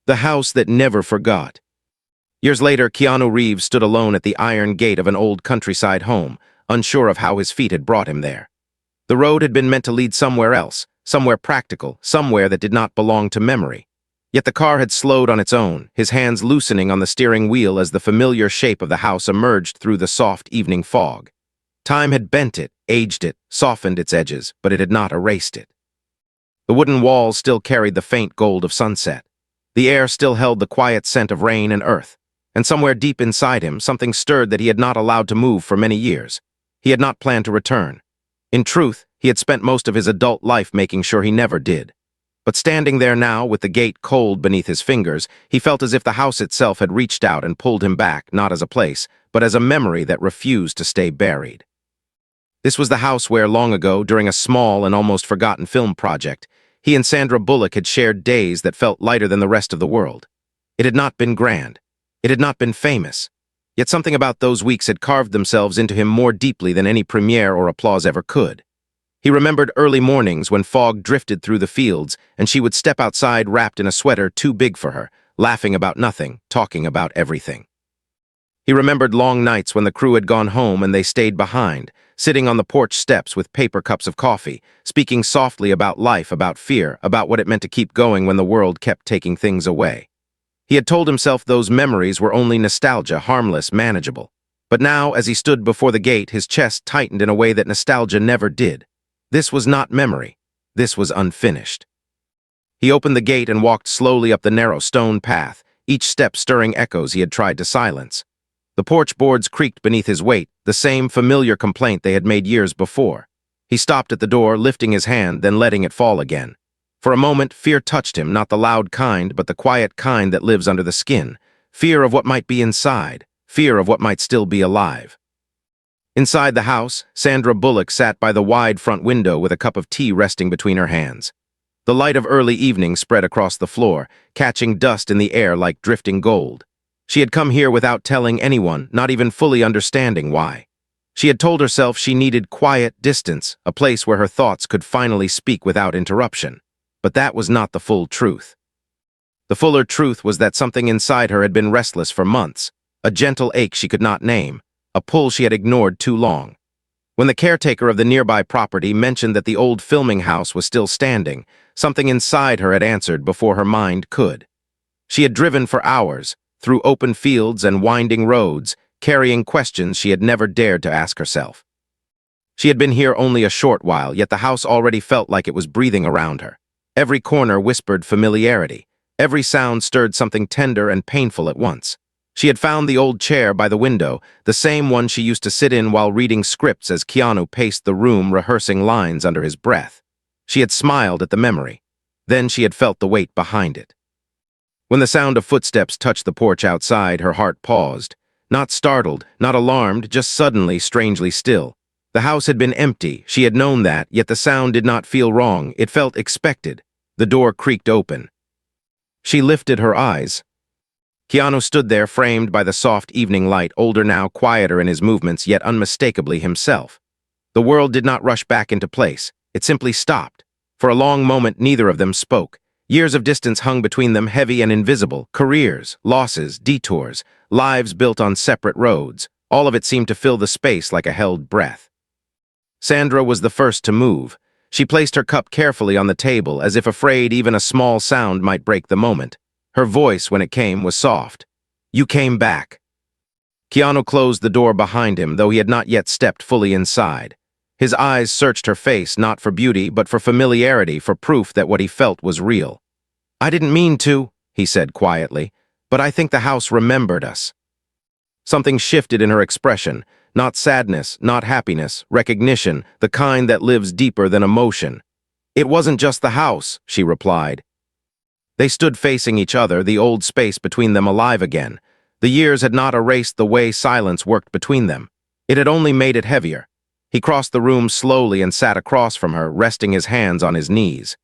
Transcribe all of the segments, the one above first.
The house that never forgot. Years later, Keanu Reeves stood alone at the iron gate of an old countryside home, unsure of how his feet had brought him there. The road had been meant to lead somewhere else, somewhere practical, somewhere that did not belong to memory. Yet the car had slowed on its own, his hands loosening on the steering wheel as the familiar shape of the house emerged through the soft evening fog. Time had bent it, aged it, softened its edges, but it had not erased it. The wooden walls still carried the faint gold of sunset. The air still held the quiet scent of rain and earth, and somewhere deep inside him, something stirred that he had not allowed to move for many years. He had not planned to return. In truth, he had spent most of his adult life making sure he never did. But standing there now, with the gate cold beneath his fingers, he felt as if the house itself had reached out and pulled him back, not as a place, but as a memory that refused to stay buried. This was the house where, long ago, during a small and almost forgotten film project, he and Sandra Bullock had shared days that felt lighter than the rest of the world. It had not been grand. It had not been famous. Yet something about those weeks had carved themselves into him more deeply than any premiere or applause ever could. He remembered early mornings when fog drifted through the fields and she would step outside wrapped in a sweater too big for her, laughing about nothing, talking about everything. He remembered long nights when the crew had gone home and they stayed behind, sitting on the porch steps with paper cups of coffee, speaking softly about life, about fear, about what it meant to keep going when the world kept taking things away. He had told himself those memories were only nostalgia, harmless, manageable. But now, as he stood before the gate, his chest tightened in a way that nostalgia never did. This was not memory. This was unfinished. He opened the gate and walked slowly up the narrow stone path, each step stirring echoes he had tried to silence. The porch boards creaked beneath his weight, the same familiar complaint they had made years before. He stopped at the door, lifting his hand, then letting it fall again. For a moment, fear touched him, not the loud kind, but the quiet kind that lives under the skin. Fear of what might be inside, fear of what might still be alive. Inside the house, Sandra Bullock sat by the wide front window with a cup of tea resting between her hands. The light of early evening spread across the floor, catching dust in the air like drifting gold. She had come here without telling anyone, not even fully understanding why. She had told herself she needed quiet distance, a place where her thoughts could finally speak without interruption. But that was not the full truth. The fuller truth was that something inside her had been restless for months, a gentle ache she could not name, a pull she had ignored too long. When the caretaker of the nearby property mentioned that the old filming house was still standing, something inside her had answered before her mind could. She had driven for hours, through open fields and winding roads, carrying questions she had never dared to ask herself. She had been here only a short while, yet the house already felt like it was breathing around her. Every corner whispered familiarity. Every sound stirred something tender and painful at once. She had found the old chair by the window, the same one she used to sit in while reading scripts as Keanu paced the room rehearsing lines under his breath. She had smiled at the memory. Then she had felt the weight behind it. When the sound of footsteps touched the porch outside, her heart paused. Not startled, not alarmed, just suddenly, strangely still. The house had been empty, she had known that, yet the sound did not feel wrong, it felt expected. The door creaked open. She lifted her eyes. Keanu stood there, framed by the soft evening light, older now, quieter in his movements, yet unmistakably himself. The world did not rush back into place. It simply stopped. For a long moment, neither of them spoke. Years of distance hung between them, heavy and invisible. Careers, losses, detours, lives built on separate roads. All of it seemed to fill the space like a held breath. Sandra was the first to move. She placed her cup carefully on the table, as if afraid even a small sound might break the moment. Her voice, when it came, was soft. "You came back." Keanu closed the door behind him, though he had not yet stepped fully inside. His eyes searched her face, not for beauty, but for familiarity, for proof that what he felt was real. "I didn't mean to," he said quietly, "but I think the house remembered us." Something shifted in her expression, not sadness, not happiness, recognition, the kind that lives deeper than emotion. "It wasn't just the house," she replied. They stood facing each other, the old space between them alive again. The years had not erased the way silence worked between them. It had only made it heavier. He crossed the room slowly and sat across from her, resting his hands on his knees.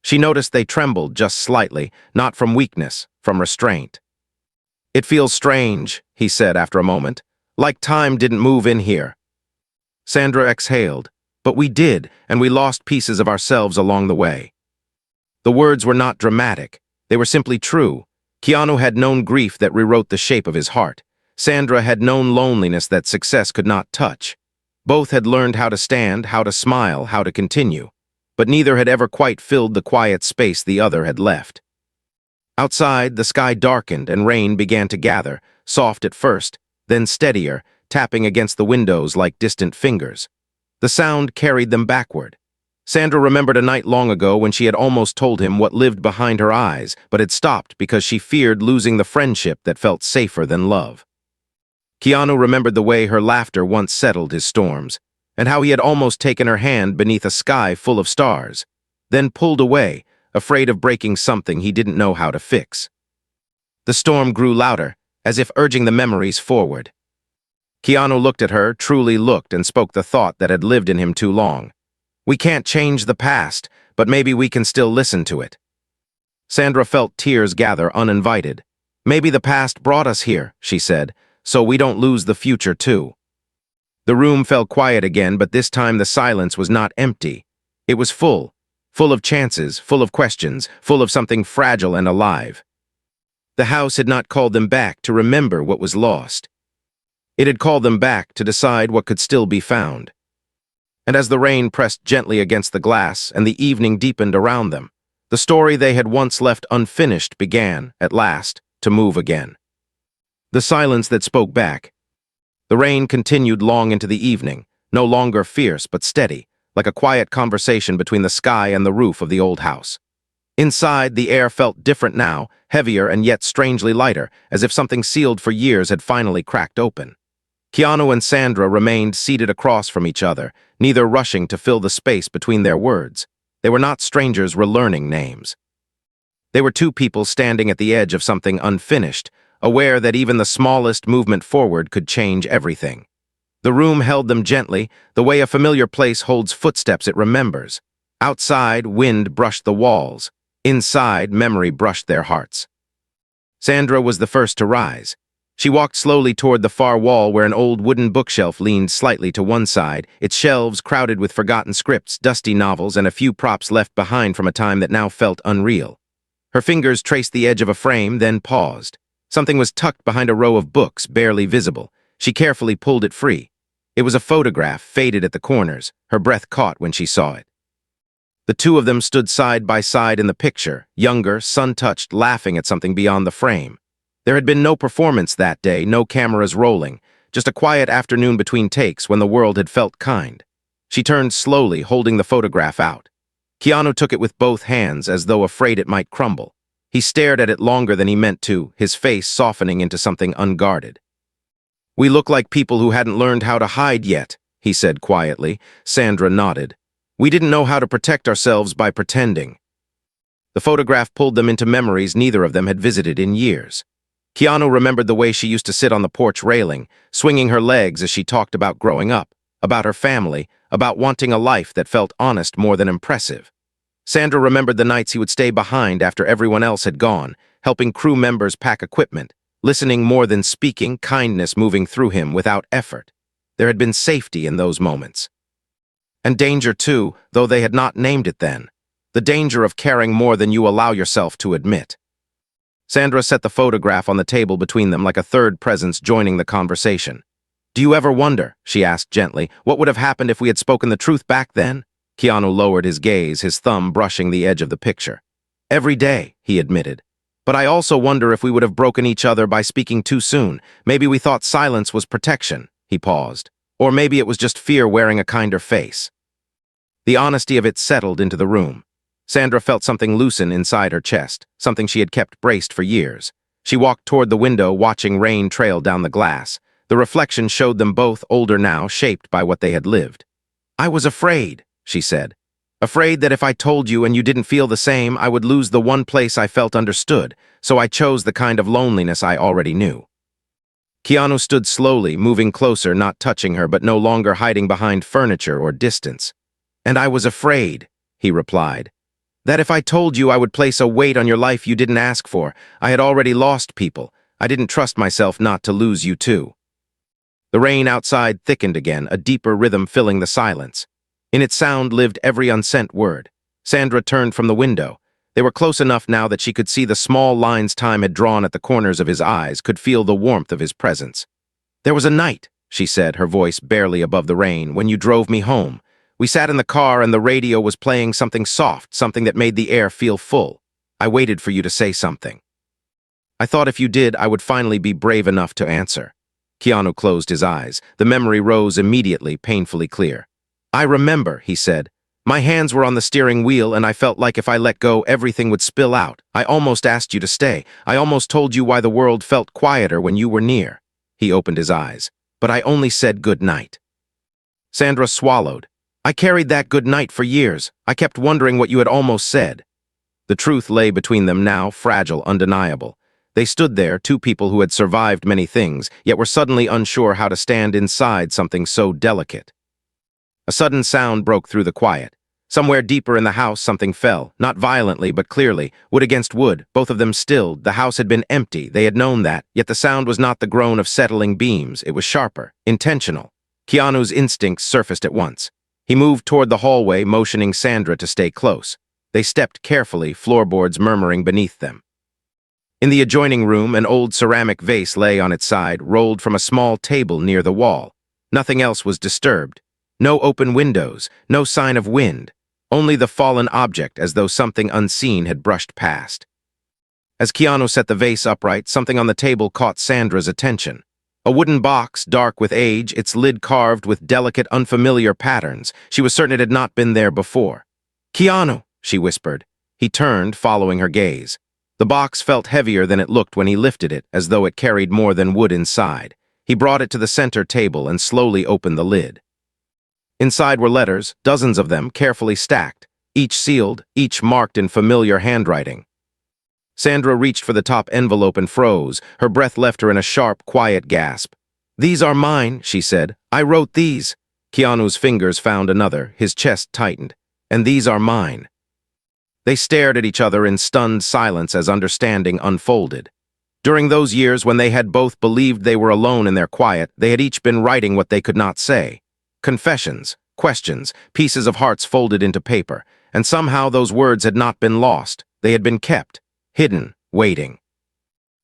She noticed they trembled just slightly, not from weakness, from restraint. "It feels strange," he said after a moment, "like time didn't move in here." Sandra exhaled. "But we did, and we lost pieces of ourselves along the way." The words were not dramatic. They were simply true. Keanu had known grief that rewrote the shape of his heart. Sandra had known loneliness that success could not touch. Both had learned how to stand, how to smile, how to continue, but neither had ever quite filled the quiet space the other had left. Outside, the sky darkened and rain began to gather, soft at first, then steadier, tapping against the windows like distant fingers. The sound carried them backward. Sandra remembered a night long ago when she had almost told him what lived behind her eyes, but had stopped because she feared losing the friendship that felt safer than love. Keanu remembered the way her laughter once settled his storms, and how he had almost taken her hand beneath a sky full of stars, then pulled away, afraid of breaking something he didn't know how to fix. The storm grew louder, as if urging the memories forward. Keanu looked at her, truly looked, and spoke the thought that had lived in him too long. We can't change the past, but maybe we can still listen to it. Sandra felt tears gather uninvited. Maybe the past brought us here, she said, so we don't lose the future too. The room fell quiet again, but this time the silence was not empty. It was full of chances, full of questions, full of something fragile and alive. The house had not called them back to remember what was lost. It had called them back to decide what could still be found. And as the rain pressed gently against the glass and the evening deepened around them, the story they had once left unfinished began, at last, to move again. The silence that spoke back. The rain continued long into the evening, no longer fierce but steady, like a quiet conversation between the sky and the roof of the old house. Inside, the air felt different now, heavier and yet strangely lighter, as if something sealed for years had finally cracked open. Keanu and Sandra remained seated across from each other, neither rushing to fill the space between their words. They were not strangers relearning names. They were two people standing at the edge of something unfinished, aware that even the smallest movement forward could change everything. The room held them gently, the way a familiar place holds footsteps it remembers. Outside, wind brushed the walls. Inside, memory brushed their hearts. Sandra was the first to rise. She walked slowly toward the far wall where an old wooden bookshelf leaned slightly to one side, its shelves crowded with forgotten scripts, dusty novels, and a few props left behind from a time that now felt unreal. Her fingers traced the edge of a frame, then paused. Something was tucked behind a row of books, barely visible. She carefully pulled it free. It was a photograph, faded at the corners. Her breath caught when she saw it. The two of them stood side by side in the picture, younger, sun-touched, laughing at something beyond the frame. There had been no performance that day, no cameras rolling, just a quiet afternoon between takes when the world had felt kind. She turned slowly, holding the photograph out. Keanu took it with both hands, as though afraid it might crumble. He stared at it longer than he meant to, his face softening into something unguarded. "We look like people who hadn't learned how to hide yet," he said quietly. Sandra nodded. "We didn't know how to protect ourselves by pretending." The photograph pulled them into memories neither of them had visited in years. Keanu remembered the way she used to sit on the porch railing, swinging her legs as she talked about growing up, about her family, about wanting a life that felt honest more than impressive. Sandra remembered the nights he would stay behind after everyone else had gone, helping crew members pack equipment, listening more than speaking, kindness moving through him without effort. There had been safety in those moments. And danger too, though they had not named it then. The danger of caring more than you allow yourself to admit. Sandra set the photograph on the table between them like a third presence joining the conversation. "Do you ever wonder," she asked gently, "what would have happened if we had spoken the truth back then?" Keanu lowered his gaze, his thumb brushing the edge of the picture. "Every day," he admitted. "But I also wonder if we would have broken each other by speaking too soon. Maybe we thought silence was protection." He paused. "Or maybe it was just fear wearing a kinder face." The honesty of it settled into the room. Sandra felt something loosen inside her chest, something she had kept braced for years. She walked toward the window, watching rain trail down the glass. The reflection showed them both, older now, shaped by what they had lived. "I was afraid," she said. "Afraid that if I told you and you didn't feel the same, I would lose the one place I felt understood, so I chose the kind of loneliness I already knew." Keanu stood slowly, moving closer, not touching her, but no longer hiding behind furniture or distance. "And I was afraid," he replied. "That if I told you I would place a weight on your life you didn't ask for. I had already lost people. I didn't trust myself not to lose you too." The rain outside thickened again, a deeper rhythm filling the silence. In its sound lived every unsent word. Sandra turned from the window. They were close enough now that she could see the small lines time had drawn at the corners of his eyes, could feel the warmth of his presence. "There was a night," she said, her voice barely above the rain, "when you drove me home. We sat in the car and the radio was playing something soft, something that made the air feel full. I waited for you to say something. I thought if you did, I would finally be brave enough to answer." Keanu closed his eyes. The memory rose immediately, painfully clear. "I remember," he said. "My hands were on the steering wheel and I felt like if I let go, everything would spill out. I almost asked you to stay. I almost told you why the world felt quieter when you were near." He opened his eyes. "But I only said good night." Sandra swallowed. "I carried that good night for years. I kept wondering what you had almost said." The truth lay between them now, fragile, undeniable. They stood there, two people who had survived many things, yet were suddenly unsure how to stand inside something so delicate. A sudden sound broke through the quiet. Somewhere deeper in the house something fell, not violently but clearly, wood against wood, both of them stilled. The house had been empty, they had known that, yet the sound was not the groan of settling beams, it was sharper, intentional. Keanu's instincts surfaced at once. He moved toward the hallway, motioning Sandra to stay close. They stepped carefully, floorboards murmuring beneath them. In the adjoining room, an old ceramic vase lay on its side, rolled from a small table near the wall. Nothing else was disturbed. No open windows, no sign of wind. Only the fallen object, as though something unseen had brushed past. As Keanu set the vase upright, something on the table caught Sandra's attention. A wooden box, dark with age, its lid carved with delicate, unfamiliar patterns. She was certain it had not been there before. "Keanu," she whispered. He turned, following her gaze. The box felt heavier than it looked when he lifted it, as though it carried more than wood inside. He brought it to the center table and slowly opened the lid. Inside were letters, dozens of them, carefully stacked, each sealed, each marked in familiar handwriting. Sandra reached for the top envelope and froze. Her breath left her in a sharp, quiet gasp. "These are mine," she said. "I wrote these." Keanu's fingers found another, his chest tightened. "And these are mine." They stared at each other in stunned silence as understanding unfolded. During those years when they had both believed they were alone in their quiet, they had each been writing what they could not say. Confessions, questions, pieces of hearts folded into paper, and somehow those words had not been lost. They had been kept, hidden, waiting.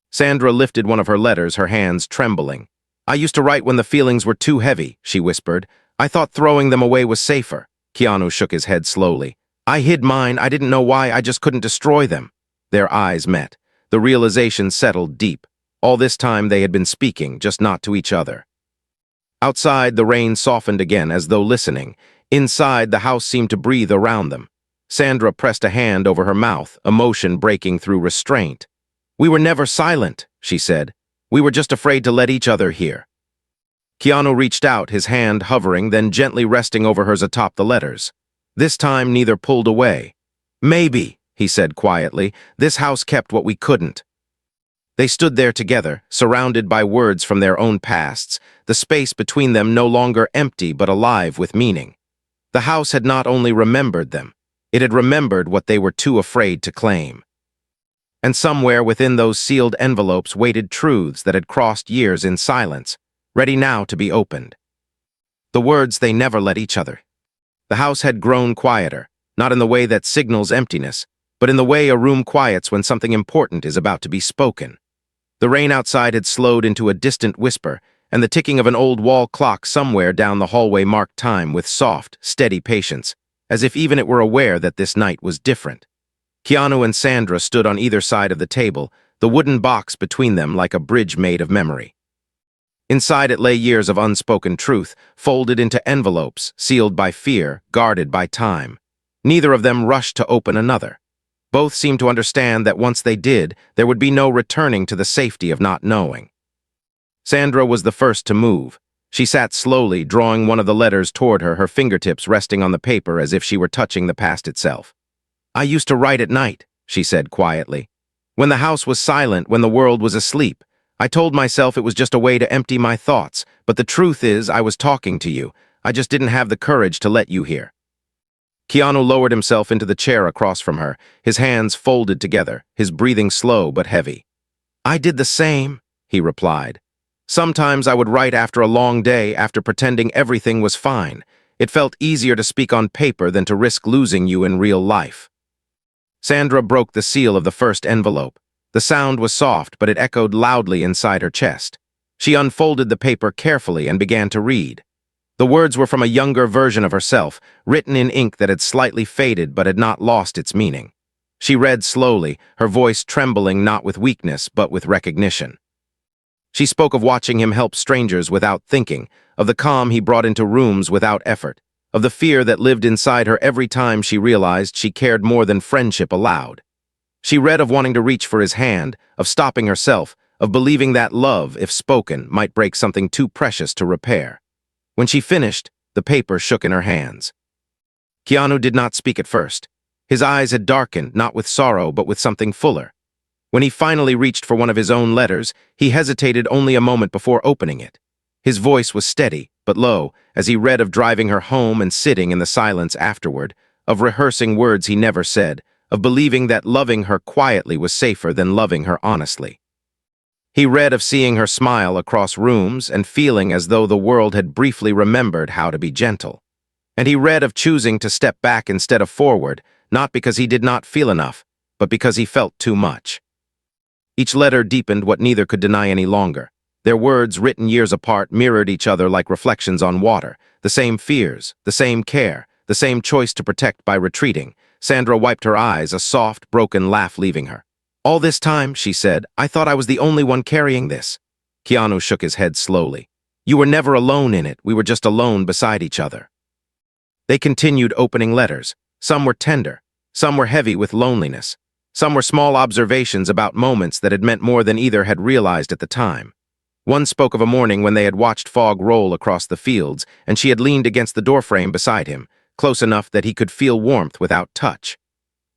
Sandra lifted one of her letters, her hands trembling. "I used to write when the feelings were too heavy," she whispered. "I thought throwing them away was safer." Keanu shook his head slowly. "I hid mine. I didn't know why. I just couldn't destroy them." Their eyes met. The realization settled deep. All this time they had been speaking, just not to each other. Outside, the rain softened again, as though listening. Inside, the house seemed to breathe around them. Sandra pressed a hand over her mouth, emotion breaking through restraint. "We were never silent," she said. "We were just afraid to let each other hear." Keanu reached out, his hand hovering, then gently resting over hers atop the letters. This time, neither pulled away. "Maybe," he said quietly, "this house kept what we couldn't." They stood there together, surrounded by words from their own pasts, the space between them no longer empty but alive with meaning. The house had not only remembered them, it had remembered what they were too afraid to claim. And somewhere within those sealed envelopes waited truths that had crossed years in silence, ready now to be opened. The words they never let each other. The house had grown quieter, not in the way that signals emptiness, but in the way a room quiets when something important is about to be spoken. The rain outside had slowed into a distant whisper, and the ticking of an old wall clock somewhere down the hallway marked time with soft, steady patience, as if even it were aware that this night was different. Keanu and Sandra stood on either side of the table, the wooden box between them like a bridge made of memory. Inside it lay years of unspoken truth, folded into envelopes, sealed by fear, guarded by time. Neither of them rushed to open another. Both seemed to understand that once they did, there would be no returning to the safety of not knowing. Sandra was the first to move. She sat slowly, drawing one of the letters toward her, her fingertips resting on the paper as if she were touching the past itself. "I used to write at night," she said quietly. "When the house was silent, when the world was asleep. I told myself it was just a way to empty my thoughts, but the truth is I was talking to you. I just didn't have the courage to let you hear." Keanu lowered himself into the chair across from her, his hands folded together, his breathing slow but heavy. "I did the same," he replied. "Sometimes I would write after a long day, after pretending everything was fine. It felt easier to speak on paper than to risk losing you in real life." Sandra broke the seal of the first envelope. The sound was soft, but it echoed loudly inside her chest. She unfolded the paper carefully and began to read. The words were from a younger version of herself, written in ink that had slightly faded but had not lost its meaning. She read slowly, her voice trembling not with weakness but with recognition. She spoke of watching him help strangers without thinking, of the calm he brought into rooms without effort, of the fear that lived inside her every time she realized she cared more than friendship allowed. She read of wanting to reach for his hand, of stopping herself, of believing that love, if spoken, might break something too precious to repair. When she finished, the paper shook in her hands. Keanu did not speak at first. His eyes had darkened, not with sorrow, but with something fuller. When he finally reached for one of his own letters, he hesitated only a moment before opening it. His voice was steady, but low, as he read of driving her home and sitting in the silence afterward, of rehearsing words he never said, of believing that loving her quietly was safer than loving her honestly. He read of seeing her smile across rooms and feeling as though the world had briefly remembered how to be gentle. And he read of choosing to step back instead of forward, not because he did not feel enough, but because he felt too much. Each letter deepened what neither could deny any longer. Their words, written years apart, mirrored each other like reflections on water, the same fears, the same care, the same choice to protect by retreating. Sandra wiped her eyes, a soft, broken laugh leaving her. "All this time," she said, "I thought I was the only one carrying this." Keanu shook his head slowly. "You were never alone in it, we were just alone beside each other." They continued opening letters. Some were tender, some were heavy with loneliness. Some were small observations about moments that had meant more than either had realized at the time. One spoke of a morning when they had watched fog roll across the fields, and she had leaned against the doorframe beside him, close enough that he could feel warmth without touch.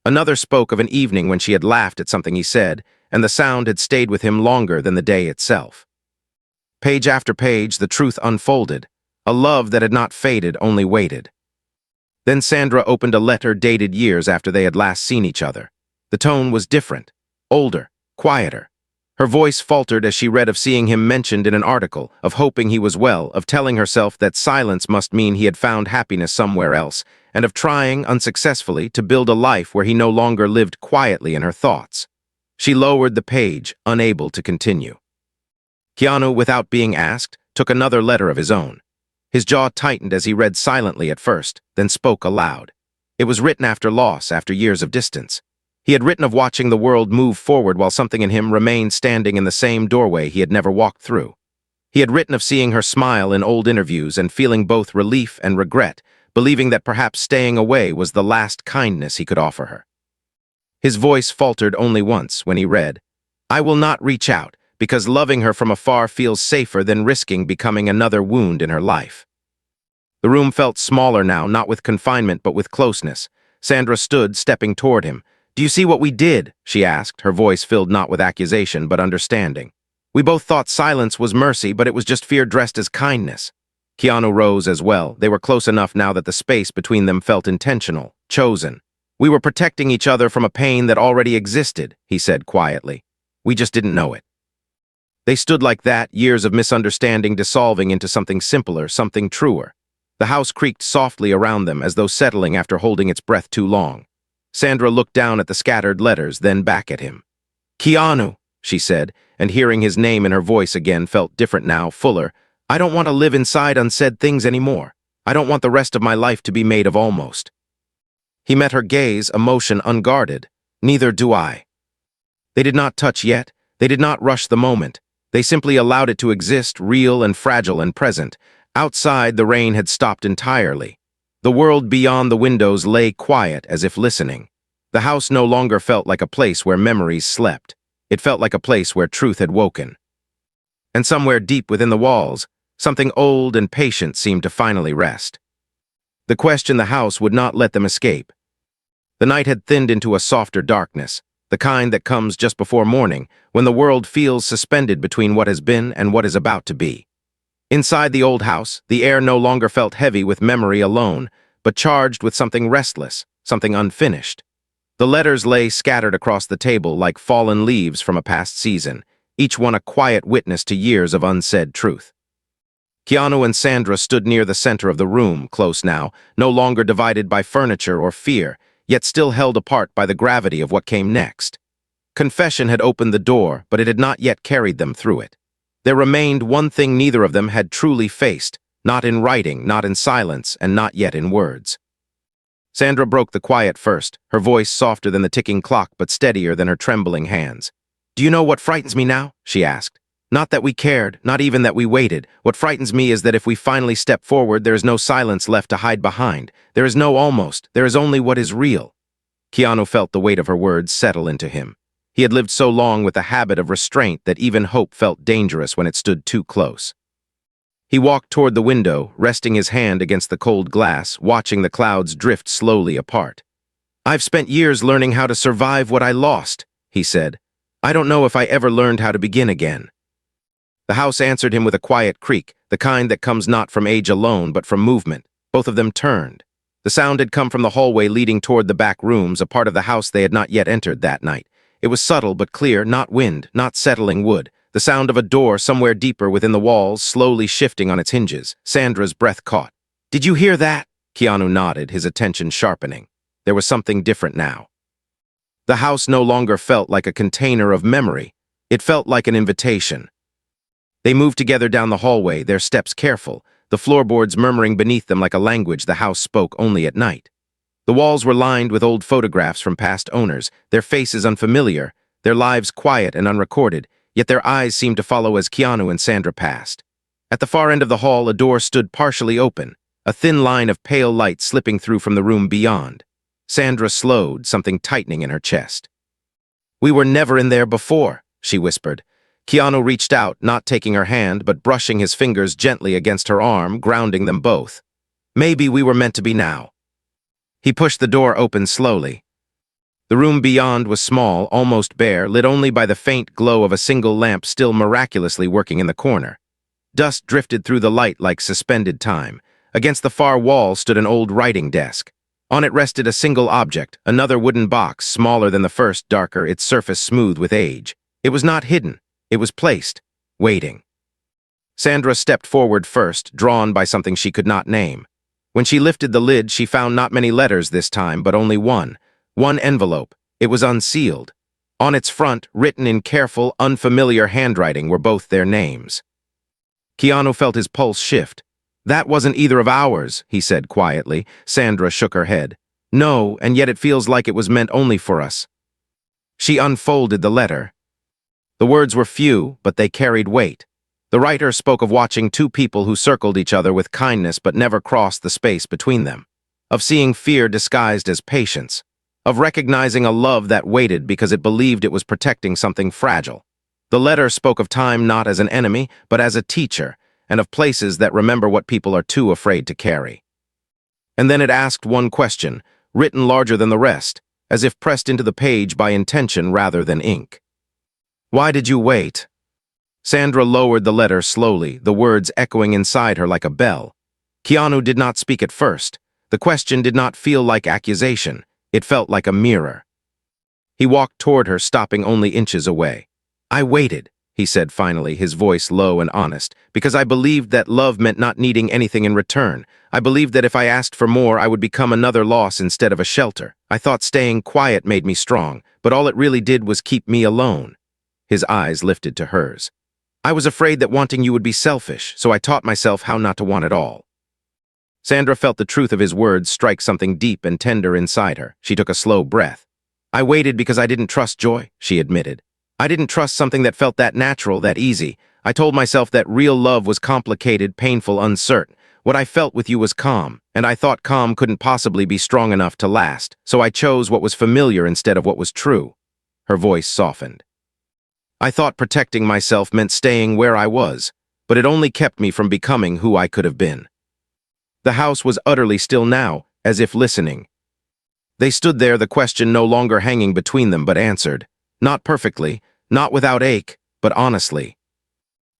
Another spoke of an evening when she had laughed at something he said, and the sound had stayed with him longer than the day itself. Page after page, the truth unfolded, a love that had not faded, only waited. Then Sandra opened a letter dated years after they had last seen each other. The tone was different, older, quieter. Her voice faltered as she read of seeing him mentioned in an article, of hoping he was well, of telling herself that silence must mean he had found happiness somewhere else, and of trying, unsuccessfully, to build a life where he no longer lived quietly in her thoughts. She lowered the page, unable to continue. Keanu, without being asked, took another letter of his own. His jaw tightened as he read silently at first, then spoke aloud. It was written after loss, after years of distance. He had written of watching the world move forward while something in him remained standing in the same doorway he had never walked through. He had written of seeing her smile in old interviews and feeling both relief and regret, believing that perhaps staying away was the last kindness he could offer her. His voice faltered only once when he read, "I will not reach out, because loving her from afar feels safer than risking becoming another wound in her life." The room felt smaller now, not with confinement but with closeness. Sandra stood, stepping toward him. "Do you see what we did?" she asked, her voice filled not with accusation but understanding. "We both thought silence was mercy, but it was just fear dressed as kindness." Keanu rose as well. They were close enough now that the space between them felt intentional, chosen. "We were protecting each other from a pain that already existed," he said quietly. "We just didn't know it." They stood like that, years of misunderstanding dissolving into something simpler, something truer. The house creaked softly around them as though settling after holding its breath too long. Sandra looked down at the scattered letters, then back at him. "Keanu," she said, and hearing his name in her voice again felt different now, fuller. "I don't want to live inside unsaid things anymore. I don't want the rest of my life to be made of almost." He met her gaze, emotion unguarded. "Neither do I." They did not touch yet. They did not rush the moment. They simply allowed it to exist, real and fragile and present. Outside, the rain had stopped entirely. The world beyond the windows lay quiet as if listening. The house no longer felt like a place where memories slept. It felt like a place where truth had woken. And somewhere deep within the walls, something old and patient seemed to finally rest. The question the house would not let them escape. The night had thinned into a softer darkness, the kind that comes just before morning, when the world feels suspended between what has been and what is about to be. Inside the old house, the air no longer felt heavy with memory alone, but charged with something restless, something unfinished. The letters lay scattered across the table like fallen leaves from a past season, each one a quiet witness to years of unsaid truth. Keanu and Sandra stood near the center of the room, close now, no longer divided by furniture or fear, yet still held apart by the gravity of what came next. Confession had opened the door, but it had not yet carried them through it. There remained one thing neither of them had truly faced, not in writing, not in silence, and not yet in words. Sandra broke the quiet first, her voice softer than the ticking clock but steadier than her trembling hands. "Do you know what frightens me now?" she asked. "Not that we cared, not even that we waited. What frightens me is that if we finally step forward, there is no silence left to hide behind. There is no almost, there is only what is real." Keanu felt the weight of her words settle into him. He had lived so long with a habit of restraint that even hope felt dangerous when it stood too close. He walked toward the window, resting his hand against the cold glass, watching the clouds drift slowly apart. "I've spent years learning how to survive what I lost," he said. "I don't know if I ever learned how to begin again." The house answered him with a quiet creak, the kind that comes not from age alone but from movement. Both of them turned. The sound had come from the hallway leading toward the back rooms, a part of the house they had not yet entered that night. It was subtle but clear, not wind, not settling wood. The sound of a door somewhere deeper within the walls, slowly shifting on its hinges. Sandra's breath caught. "Did you hear that?" Keanu nodded, his attention sharpening. There was something different now. The house no longer felt like a container of memory. It felt like an invitation. They moved together down the hallway, their steps careful, the floorboards murmuring beneath them like a language the house spoke only at night. The walls were lined with old photographs from past owners, their faces unfamiliar, their lives quiet and unrecorded, yet their eyes seemed to follow as Keanu and Sandra passed. At the far end of the hall, a door stood partially open, a thin line of pale light slipping through from the room beyond. Sandra slowed, something tightening in her chest. "We were never in there before," she whispered. Keanu reached out, not taking her hand, but brushing his fingers gently against her arm, grounding them both. "Maybe we were meant to be now." He pushed the door open slowly. The room beyond was small, almost bare, lit only by the faint glow of a single lamp still miraculously working in the corner. Dust drifted through the light like suspended time. Against the far wall stood an old writing desk. On it rested a single object, another wooden box, smaller than the first, darker, its surface smooth with age. It was not hidden. It was placed, waiting. Sandra stepped forward first, drawn by something she could not name. When she lifted the lid, she found not many letters this time, but only one. One envelope. It was unsealed. On its front, written in careful, unfamiliar handwriting, were both their names. Keanu felt his pulse shift. "That wasn't either of ours," he said quietly. Sandra shook her head. "No, and yet it feels like it was meant only for us." She unfolded the letter. The words were few, but they carried weight. The writer spoke of watching two people who circled each other with kindness but never crossed the space between them. Of seeing fear disguised as patience. Of recognizing a love that waited because it believed it was protecting something fragile. The letter spoke of time not as an enemy, but as a teacher, and of places that remember what people are too afraid to carry. And then it asked one question, written larger than the rest, as if pressed into the page by intention rather than ink. "Why did you wait?" Sandra lowered the letter slowly, the words echoing inside her like a bell. Keanu did not speak at first. The question did not feel like accusation. It felt like a mirror. He walked toward her, stopping only inches away. "I waited," he said finally, his voice low and honest, "because I believed that love meant not needing anything in return. I believed that if I asked for more, I would become another loss instead of a shelter. I thought staying quiet made me strong, but all it really did was keep me alone." His eyes lifted to hers. "I was afraid that wanting you would be selfish, so I taught myself how not to want it all." Sandra felt the truth of his words strike something deep and tender inside her. She took a slow breath. "I waited because I didn't trust joy," she admitted. "I didn't trust something that felt that natural, that easy. I told myself that real love was complicated, painful, uncertain. What I felt with you was calm, and I thought calm couldn't possibly be strong enough to last, so I chose what was familiar instead of what was true." Her voice softened. "I thought protecting myself meant staying where I was, but it only kept me from becoming who I could have been." The house was utterly still now, as if listening. They stood there, the question no longer hanging between them, but answered. Not perfectly, not without ache, but honestly.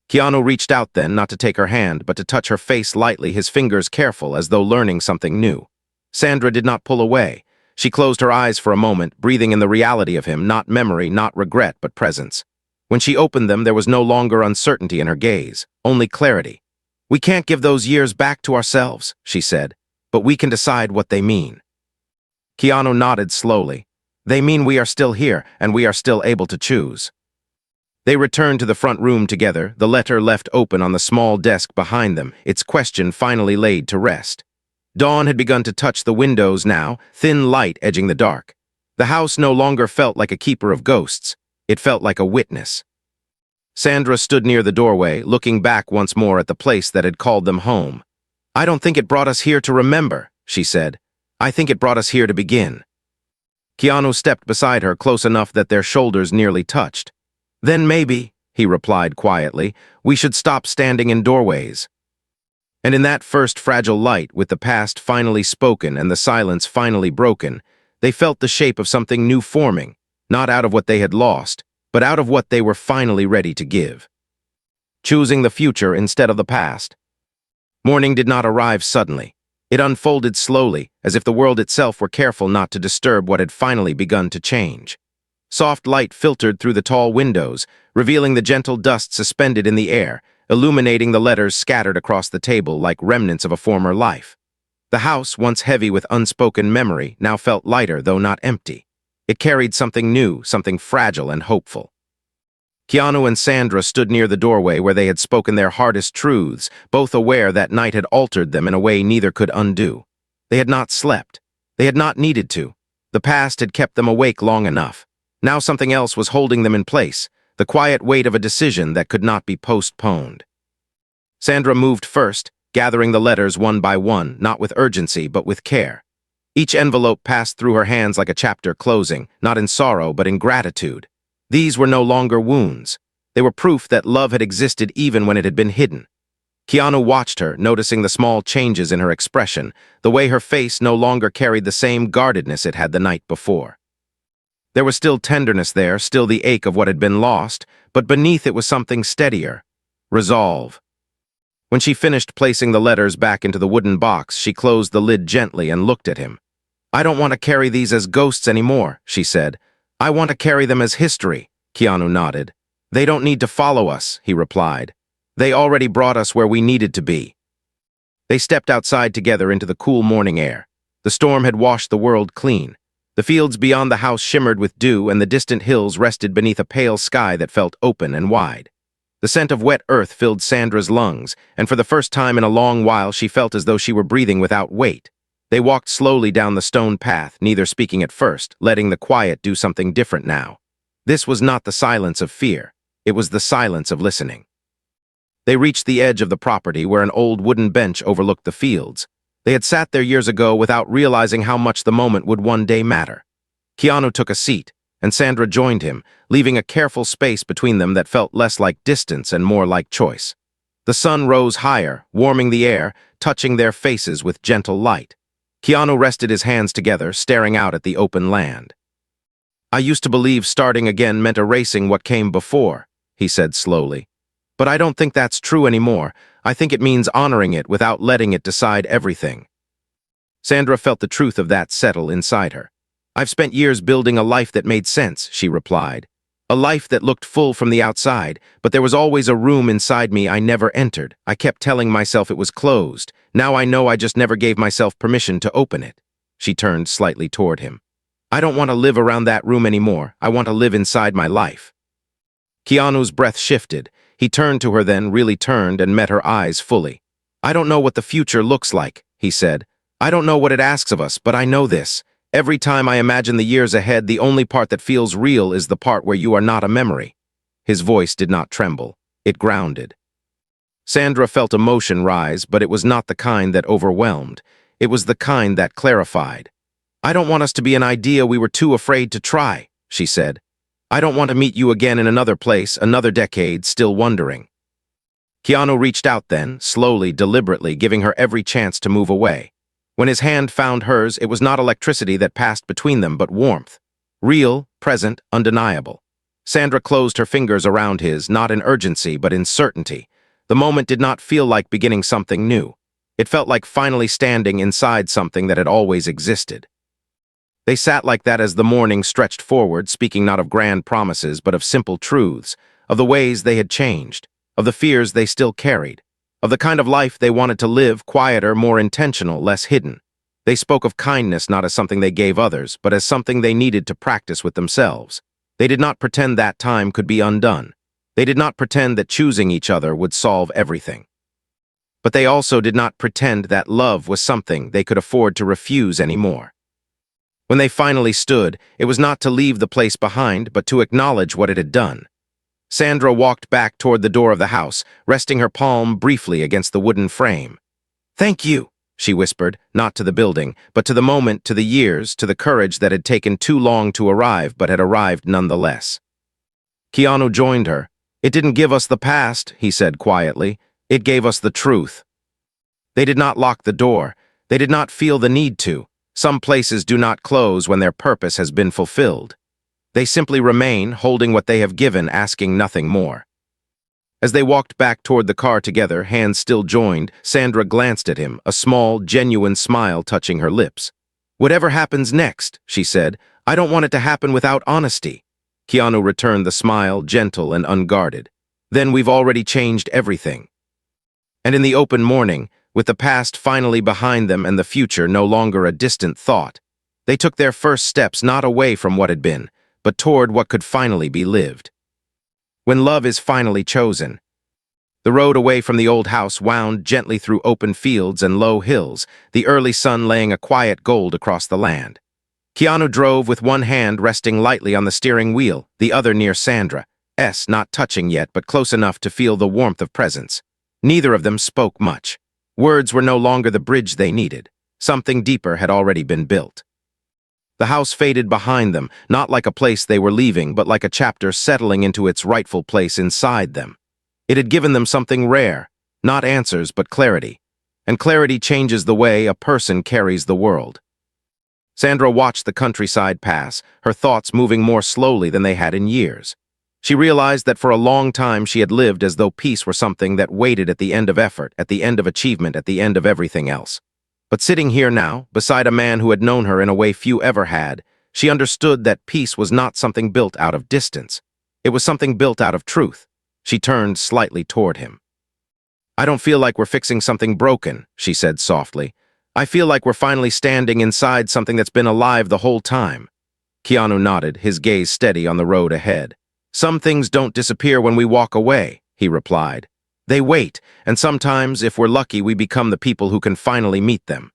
Keanu reached out then, not to take her hand, but to touch her face lightly, his fingers careful, as though learning something new. Sandra did not pull away. She closed her eyes for a moment, breathing in the reality of him, not memory, not regret, but presence. When she opened them, there was no longer uncertainty in her gaze, only clarity. "We can't give those years back to ourselves," she said, "but we can decide what they mean." Keanu nodded slowly. They mean we are still here, and we are still able to choose. They returned to the front room together, the letter left open on the small desk behind them, its question finally laid to rest. Dawn had begun to touch the windows now, thin light edging the dark. The house no longer felt like a keeper of ghosts. It felt like a witness. Sandra stood near the doorway, looking back once more at the place that had called them home. "I don't think it brought us here to remember," she said. "I think it brought us here to begin." Keanu stepped beside her close enough that their shoulders nearly touched. "Then maybe," he replied quietly, "we should stop standing in doorways." And in that first fragile light, with the past finally spoken and the silence finally broken, they felt the shape of something new forming, not out of what they had lost, but out of what they were finally ready to give. Choosing the future instead of the past. Morning did not arrive suddenly. It unfolded slowly, as if the world itself were careful not to disturb what had finally begun to change. Soft light filtered through the tall windows, revealing the gentle dust suspended in the air, illuminating the letters scattered across the table like remnants of a former life. The house, once heavy with unspoken memory, now felt lighter, though not empty. It carried something new, something fragile and hopeful. Keanu and Sandra stood near the doorway where they had spoken their hardest truths, both aware that night had altered them in a way neither could undo. They had not slept. They had not needed to. The past had kept them awake long enough. Now something else was holding them in place, the quiet weight of a decision that could not be postponed. Sandra moved first, gathering the letters one by one, not with urgency but with care. Each envelope passed through her hands like a chapter closing, not in sorrow but in gratitude. These were no longer wounds. They were proof that love had existed even when it had been hidden. Keanu watched her, noticing the small changes in her expression, the way her face no longer carried the same guardedness it had the night before. There was still tenderness there, still the ache of what had been lost, but beneath it was something steadier. Resolve. When she finished placing the letters back into the wooden box, she closed the lid gently and looked at him. "I don't want to carry these as ghosts anymore," she said. "I want to carry them as history." Keanu nodded. "They don't need to follow us," he replied. "They already brought us where we needed to be." They stepped outside together into the cool morning air. The storm had washed the world clean. The fields beyond the house shimmered with dew, and the distant hills rested beneath a pale sky that felt open and wide. The scent of wet earth filled Sandra's lungs, and for the first time in a long while she felt as though she were breathing without weight. They walked slowly down the stone path, neither speaking at first, letting the quiet do something different now. This was not the silence of fear. It was the silence of listening. They reached the edge of the property where an old wooden bench overlooked the fields. They had sat there years ago without realizing how much the moment would one day matter. Keanu took a seat, and Sandra joined him, leaving a careful space between them that felt less like distance and more like choice. The sun rose higher, warming the air, touching their faces with gentle light. Keanu rested his hands together, staring out at the open land. "I used to believe starting again meant erasing what came before," he said slowly. "But I don't think that's true anymore. I think it means honoring it without letting it decide everything." Sandra felt the truth of that settle inside her. "I've spent years building a life that made sense," she replied. "A life that looked full from the outside, but there was always a room inside me I never entered. I kept telling myself it was closed. Now I know I just never gave myself permission to open it." She turned slightly toward him. "I don't want to live around that room anymore. I want to live inside my life." Keanu's breath shifted. He turned to her then, really turned, and met her eyes fully. "I don't know what the future looks like," he said. "I don't know what it asks of us, but I know this. Every time I imagine the years ahead, the only part that feels real is the part where you are not a memory." His voice did not tremble. It grounded. Sandra felt emotion rise, but it was not the kind that overwhelmed. It was the kind that clarified. "I don't want us to be an idea we were too afraid to try," she said. "I don't want to meet you again in another place, another decade, still wondering." Keanu reached out then, slowly, deliberately, giving her every chance to move away. When his hand found hers, it was not electricity that passed between them, but warmth. Real, present, undeniable. Sandra closed her fingers around his, not in urgency, but in certainty. The moment did not feel like beginning something new. It felt like finally standing inside something that had always existed. They sat like that as the morning stretched forward, speaking not of grand promises, but of simple truths, of the ways they had changed, of the fears they still carried, of the kind of life they wanted to live, quieter, more intentional, less hidden. They spoke of kindness not as something they gave others, but as something they needed to practice with themselves. They did not pretend that time could be undone. They did not pretend that choosing each other would solve everything. But they also did not pretend that love was something they could afford to refuse anymore. When they finally stood, it was not to leave the place behind, but to acknowledge what it had done. Sandra walked back toward the door of the house, resting her palm briefly against the wooden frame. "Thank you," she whispered, not to the building, but to the moment, to the years, to the courage that had taken too long to arrive but had arrived nonetheless. Keanu joined her. "It didn't give us the past," he said quietly. "It gave us the truth." They did not lock the door. They did not feel the need to. Some places do not close when their purpose has been fulfilled. They simply remain, holding what they have given, asking nothing more. As they walked back toward the car together, hands still joined, Sandra glanced at him, a small, genuine smile touching her lips. "Whatever happens next," she said, "I don't want it to happen without honesty." Keanu returned the smile, gentle and unguarded. "Then we've already changed everything." And in the open morning, with the past finally behind them and the future no longer a distant thought, they took their first steps not away from what had been, but toward what could finally be lived. When love is finally chosen. The road away from the old house wound gently through open fields and low hills, the early sun laying a quiet gold across the land. Keanu drove with one hand resting lightly on the steering wheel, the other near Sandra, not touching yet but close enough to feel the warmth of presence. Neither of them spoke much. Words were no longer the bridge they needed. Something deeper had already been built. The house faded behind them, not like a place they were leaving, but like a chapter settling into its rightful place inside them. It had given them something rare, not answers, but clarity. And clarity changes the way a person carries the world. Sandra watched the countryside pass, her thoughts moving more slowly than they had in years. She realized that for a long time she had lived as though peace were something that waited at the end of effort, at the end of achievement, at the end of everything else. But sitting here now, beside a man who had known her in a way few ever had, she understood that peace was not something built out of distance. It was something built out of truth. She turned slightly toward him. "I don't feel like we're fixing something broken," she said softly. "I feel like we're finally standing inside something that's been alive the whole time." Keanu nodded, his gaze steady on the road ahead. "Some things don't disappear when we walk away," he replied. "They wait, and sometimes, if we're lucky, we become the people who can finally meet them."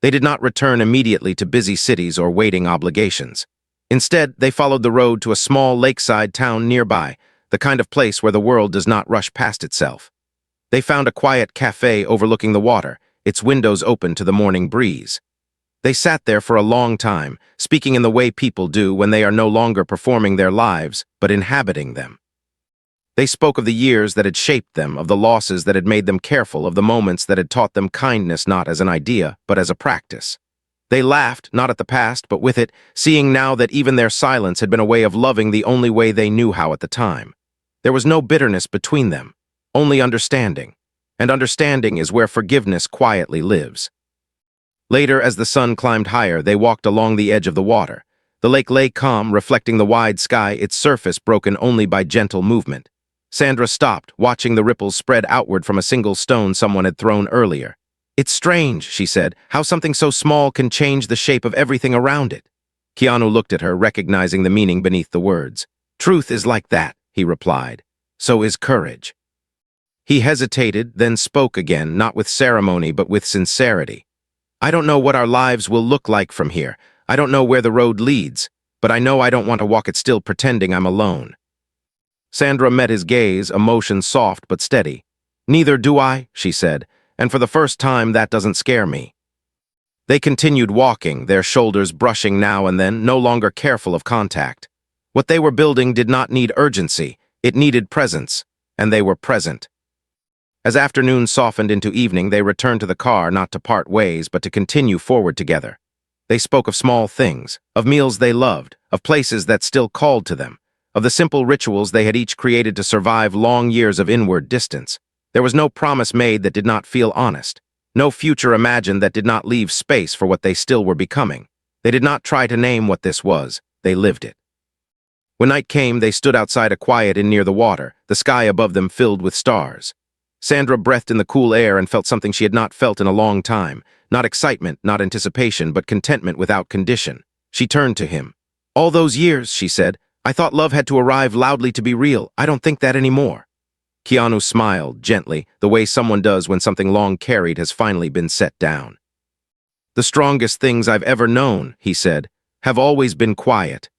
They did not return immediately to busy cities or waiting obligations. Instead, they followed the road to a small lakeside town nearby, the kind of place where the world does not rush past itself. They found a quiet cafe overlooking the water, its windows open to the morning breeze. They sat there for a long time, speaking in the way people do when they are no longer performing their lives, but inhabiting them. They spoke of the years that had shaped them, of the losses that had made them careful, of the moments that had taught them kindness not as an idea, but as a practice. They laughed, not at the past, but with it, seeing now that even their silence had been a way of loving the only way they knew how at the time. There was no bitterness between them, only understanding. And understanding is where forgiveness quietly lives. Later, as the sun climbed higher, they walked along the edge of the water. The lake lay calm, reflecting the wide sky, its surface broken only by gentle movement. Sandra stopped, watching the ripples spread outward from a single stone someone had thrown earlier. "It's strange," she said, "how something so small can change the shape of everything around it." Keanu looked at her, recognizing the meaning beneath the words. "Truth is like that," he replied. "So is courage." He hesitated, then spoke again, not with ceremony but with sincerity. "I don't know what our lives will look like from here. I don't know where the road leads, but I know I don't want to walk it still pretending I'm alone." Sandra met his gaze, emotion soft but steady. "Neither do I," she said, "and for the first time that doesn't scare me." They continued walking, their shoulders brushing now and then, no longer careful of contact. What they were building did not need urgency, it needed presence, and they were present. As afternoon softened into evening, they returned to the car, not to part ways, but to continue forward together. They spoke of small things, of meals they loved, of places that still called to them, of the simple rituals they had each created to survive long years of inward distance. There was no promise made that did not feel honest, no future imagined that did not leave space for what they still were becoming. They did not try to name what this was, they lived it. When night came, they stood outside a quiet inn near the water, the sky above them filled with stars. Sandra breathed in the cool air and felt something she had not felt in a long time, Not excitement, not anticipation, but contentment without condition. She turned to him. "All those years," she said, "I thought love had to arrive loudly to be real. I don't think that anymore." Keanu smiled, gently, the way someone does when something long carried has finally been set down. "The strongest things I've ever known," he said, "have always been quiet."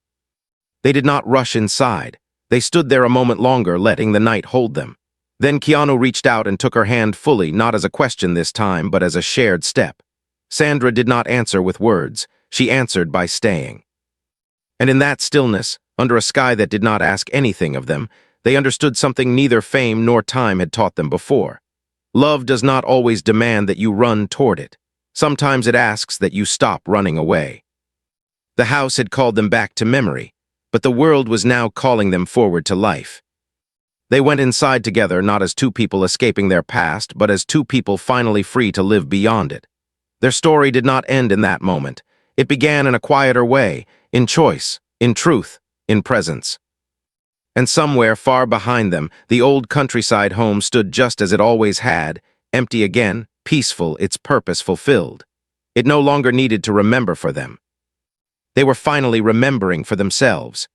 They did not rush inside. They stood there a moment longer, letting the night hold them. Then Keanu reached out and took her hand fully, not as a question this time, but as a shared step. Sandra did not answer with words. She answered by staying. And in that stillness, under a sky that did not ask anything of them, they understood something neither fame nor time had taught them before. Love does not always demand that you run toward it. Sometimes it asks that you stop running away. The house had called them back to memory, but the world was now calling them forward to life. They went inside together, not as two people escaping their past, but as two people finally free to live beyond it. Their story did not end in that moment. It began in a quieter way, in choice, in truth, in presence. And somewhere far behind them, the old countryside home stood just as it always had, empty again, peaceful, its purpose fulfilled. It no longer needed to remember for them. They were finally remembering for themselves.